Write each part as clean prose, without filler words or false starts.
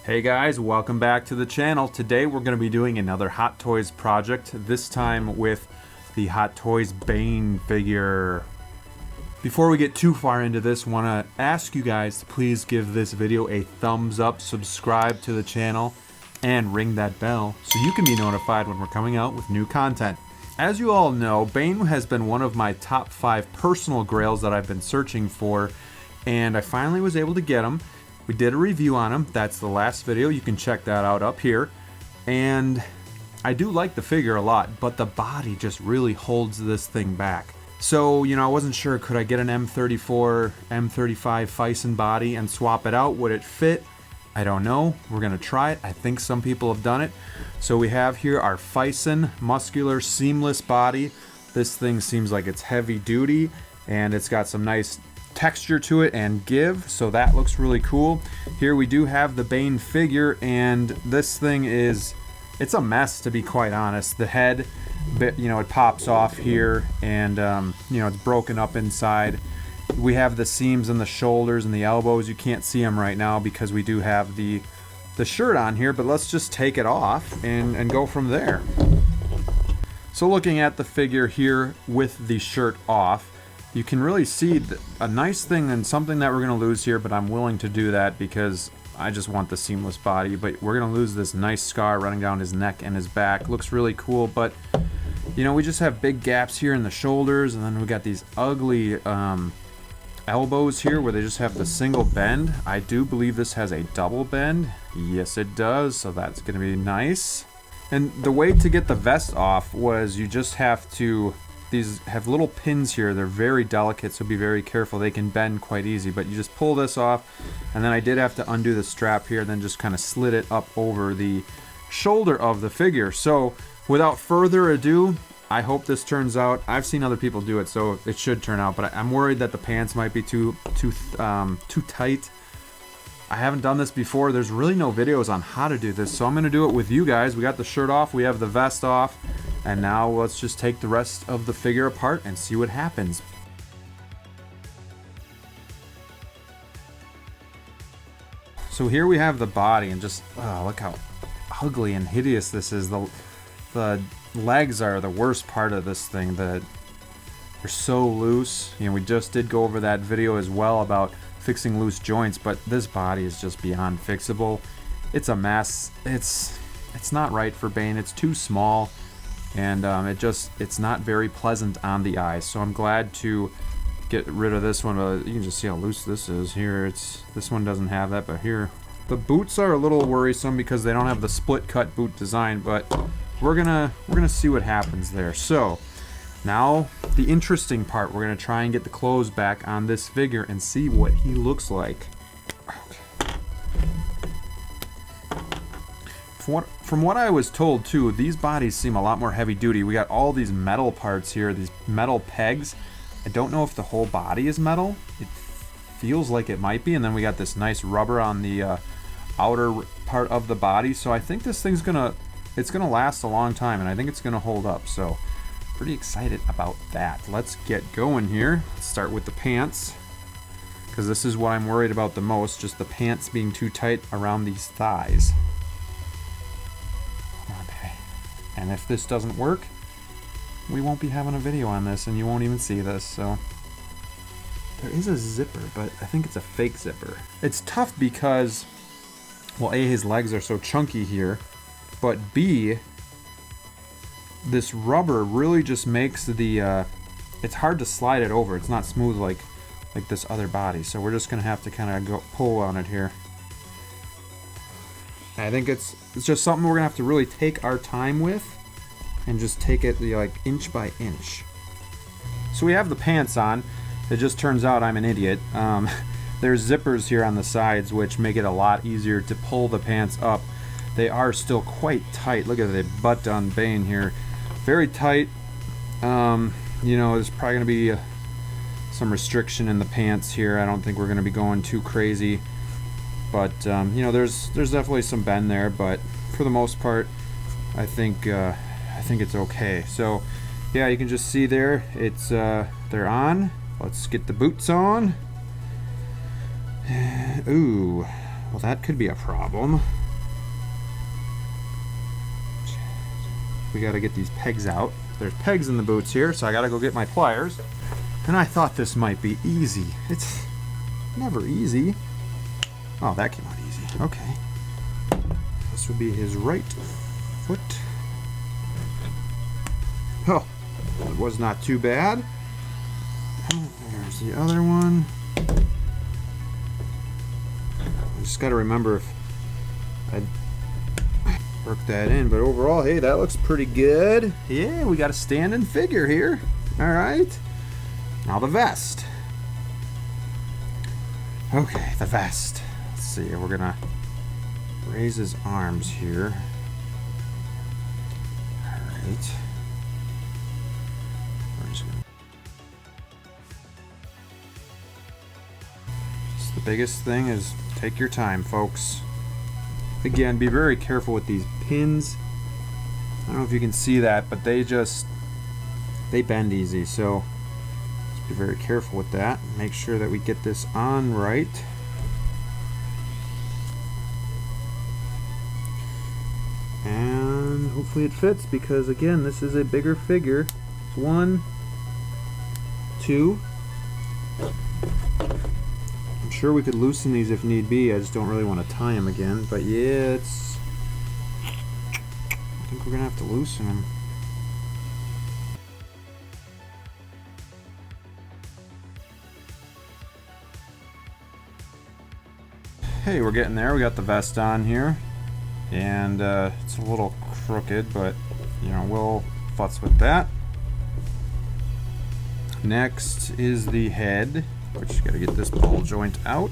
Hey guys, welcome back to the channel. Today we're going to be doing another Hot Toys project, this time with the Hot Toys Bane figure. Before we get too far into this, want to ask you guys to please give this video a thumbs up, subscribe to the channel, and ring that bell so you can be notified when we're coming out with new content. As you all know, Bane has been one of my top 5 personal grails that I've been searching for, and I finally was able to get him. We did a review on him. That's the last video. You can check that out up here. And I do like the figure a lot, but the body just really holds this thing back. So, you know, I wasn't sure, could I get an M34, M35 Phicen body and swap it out? Would it fit? I don't know. We're gonna try it. I think some people have done it. So we have here our Phicen muscular seamless body. This thing seems like it's heavy duty and it's got some nice texture to it and give, so that looks really cool. Here we do have the Bane figure, and this thing it's a mess, to be quite honest. The head, you know, it pops off here, and you know, it's broken up inside. We have the seams in the shoulders and the elbows. You can't see them right now because we do have the shirt on here, but let's just take it off and go from there. So looking at the figure here with the shirt off, you can really see a nice thing and something that we're going to lose here, but I'm willing to do that because I just want the seamless body. But we're going to lose this nice scar running down his neck and his back. Looks really cool, but you know, we just have big gaps here in the shoulders, and then we got these ugly elbows here where they just have the single bend. I do believe this has a double bend. Yes, it does, so that's going to be nice. And the way to get the vest off was you just have to... These have little pins here. They're very delicate, so be very careful. They can bend quite easy, but you just pull this off, and then I did have to undo the strap here, then just kind of slid it up over the shoulder of the figure. So without further ado, I hope this turns out. I've seen other people do it, so it should turn out, but I'm worried that the pants might be too tight. I haven't done this before. There's really no videos on how to do this, so I'm going to do it with you guys. We got the shirt off, we have the vest off, and now let's just take the rest of the figure apart and see what happens. So here we have the body, and just look how ugly and hideous this is. The legs are the worst part of this thing. They're so loose. You know, we just did go over that video as well about fixing loose joints, but this body is just beyond fixable. It's a mess. It's not right for Bane. It's too small, and it's not very pleasant on the eyes. So I'm glad to get rid of this one. You can just see how loose this is here. This one doesn't have that, but here the boots are a little worrisome because they don't have the split cut boot design, but we're gonna see what happens there. So now the interesting part, we're gonna try and get the clothes back on this figure and see what he looks like. From what I was told too, these bodies seem a lot more heavy duty. We got all these metal parts here, these metal pegs. I don't know if the whole body is metal. It feels like it might be, and then we got this nice rubber on the outer part of the body. So I think this thing's gonna last a long time, and I think it's gonna hold up. So pretty excited about that. Let's get going here. Let's start with the pants, because this is what I'm worried about the most, just the pants being too tight around these thighs. Okay. And if this doesn't work, we won't be having a video on this, and you won't even see this. So there is a zipper, but I think it's a fake zipper. It's tough because, well, A, his legs are so chunky here, but B, this rubber really just makes the it's hard to slide it over. It's not smooth like this other body, so we're just gonna have to kind of go pull on it here. I think it's just something we're gonna have to really take our time with and just take it like inch by inch. So we have the pants on. It just turns out I'm an idiot. There's zippers here on the sides which make it a lot easier to pull the pants up. They are still quite tight. Look at the butt on Bane here. Very tight. You know, there's probably going to be some restriction in the pants here. I don't think we're going to be going too crazy. But, you know, there's definitely some bend there. But for the most part, I think it's okay. So, yeah, you can just see there. It's they're on. Let's get the boots on. Ooh, well, that could be a problem. we gotta get these pegs out. There's pegs in the boots here, so I gotta go get my pliers. And I thought this might be easy. It's never easy. Oh, that came out easy. Okay. This would be his right foot. Oh, it was not too bad. There's the other one. I just gotta remember if I work that in, but overall, hey, that looks pretty good. Yeah, we got a standing figure here. All right. Now the vest. Okay, the vest. Let's see, we're gonna raise his arms here. All right. We're just gonna... Just the biggest thing is take your time, folks. Again, be very careful with these pins. I don't know if you can see that, but they bend easy, so be very careful with that. Make sure that we get this on right. And hopefully it fits, because again, this is a bigger figure. It's 1, 2. I'm sure we could loosen these if need be. I just don't really want to tie them again. But yeah, I think we're gonna have to loosen them. Hey, we're getting there. We got the vest on here, and it's a little crooked, but you know, we'll futz with that. Next is the head, which got to get this ball joint out.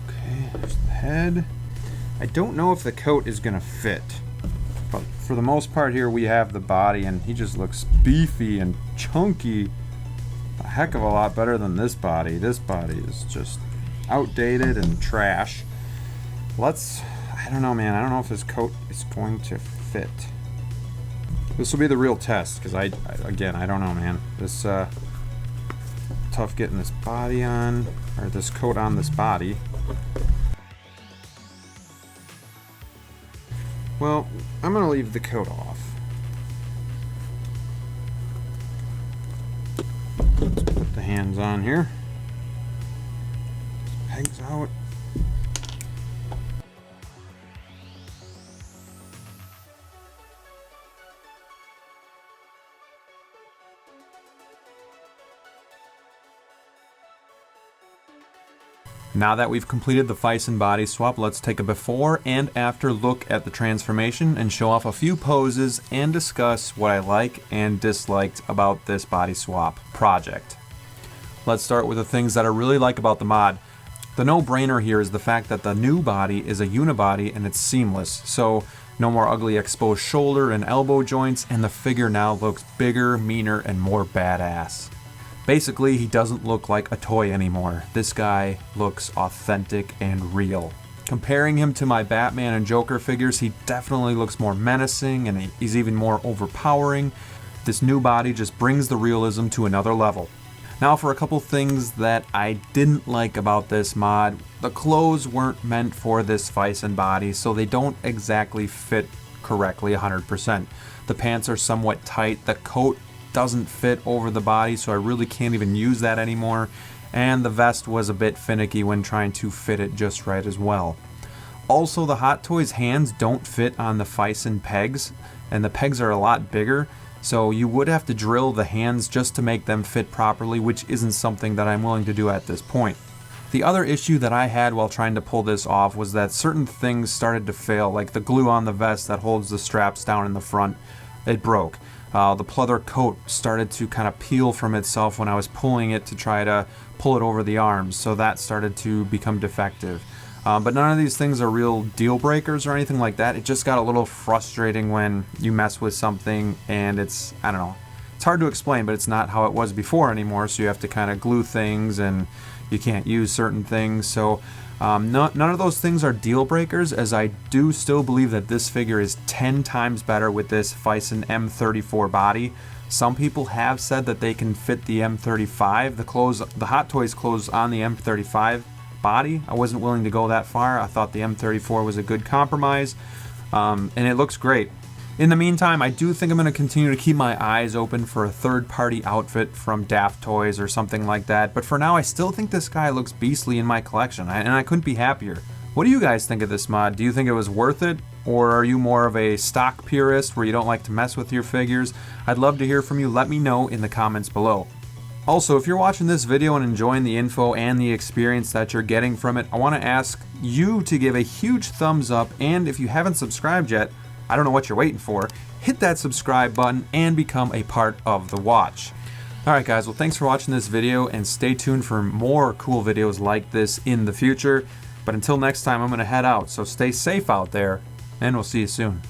Okay, there's the head. I don't know if the coat is gonna fit. But for the most part here we have the body, and he just looks beefy and chunky. A heck of a lot better than this body. This body is just outdated and trash. I don't know, man. I don't know if this coat is going to fit. This will be the real test, because again, I don't know, man. This tough getting this body on, or this coat on this body. Well, I'm gonna leave the coat off. Let's put the hands on here. Pegs out. Now that we've completed the Phicen body swap, let's take a before and after look at the transformation and show off a few poses and discuss what I like and disliked about this body swap project. Let's start with the things that I really like about the mod. The no-brainer here is the fact that the new body is a unibody and it's seamless, so no more ugly exposed shoulder and elbow joints, and the figure now looks bigger, meaner, and more badass. Basically, he doesn't look like a toy anymore. This guy looks authentic and real. Comparing him to my Batman and Joker figures, he definitely looks more menacing, and he's even more overpowering. This new body just brings the realism to another level. Now for a couple things that I didn't like about this mod. The clothes weren't meant for this Phicen body, so they don't exactly fit correctly 100%. The pants are somewhat tight, the coat doesn't fit over the body, so I really can't even use that anymore, and the vest was a bit finicky when trying to fit it just right as well. Also, the Hot Toys hands don't fit on the Phicen pegs, and the pegs are a lot bigger, so you would have to drill the hands just to make them fit properly, which isn't something that I'm willing to do at this point. The other issue that I had while trying to pull this off was that certain things started to fail, like the glue on the vest that holds the straps down in the front. It broke. The pleather coat started to kind of peel from itself when I was pulling it to try to pull it over the arms, so that started to become defective. But none of these things are real deal breakers or anything like that. It just got a little frustrating when you mess with something and it's, I don't know, it's hard to explain, but it's not how it was before anymore, so you have to kind of glue things and you can't use certain things. So none of those things are deal breakers, as I do still believe that this figure is 10 times better with this Phicen M34 body. Some people have said that they can fit the M35. The Hot Toys clothes on the M35 body. I wasn't willing to go that far. I thought the M34 was a good compromise, and it looks great. In the meantime, I do think I'm going to continue to keep my eyes open for a third-party outfit from Daft Toys or something like that, but for now I still think this guy looks beastly in my collection, and I couldn't be happier. What do you guys think of this mod? Do you think it was worth it, or are you more of a stock purist where you don't like to mess with your figures? I'd love to hear from you. Let me know in the comments below. Also, if you're watching this video and enjoying the info and the experience that you're getting from it, I want to ask you to give a huge thumbs up, and if you haven't subscribed yet, I don't know what you're waiting for. Hit that subscribe button and become a part of the watch. Alright guys, well thanks for watching this video, and stay tuned for more cool videos like this in the future. But until next time, I'm going to head out, so stay safe out there, and we'll see you soon.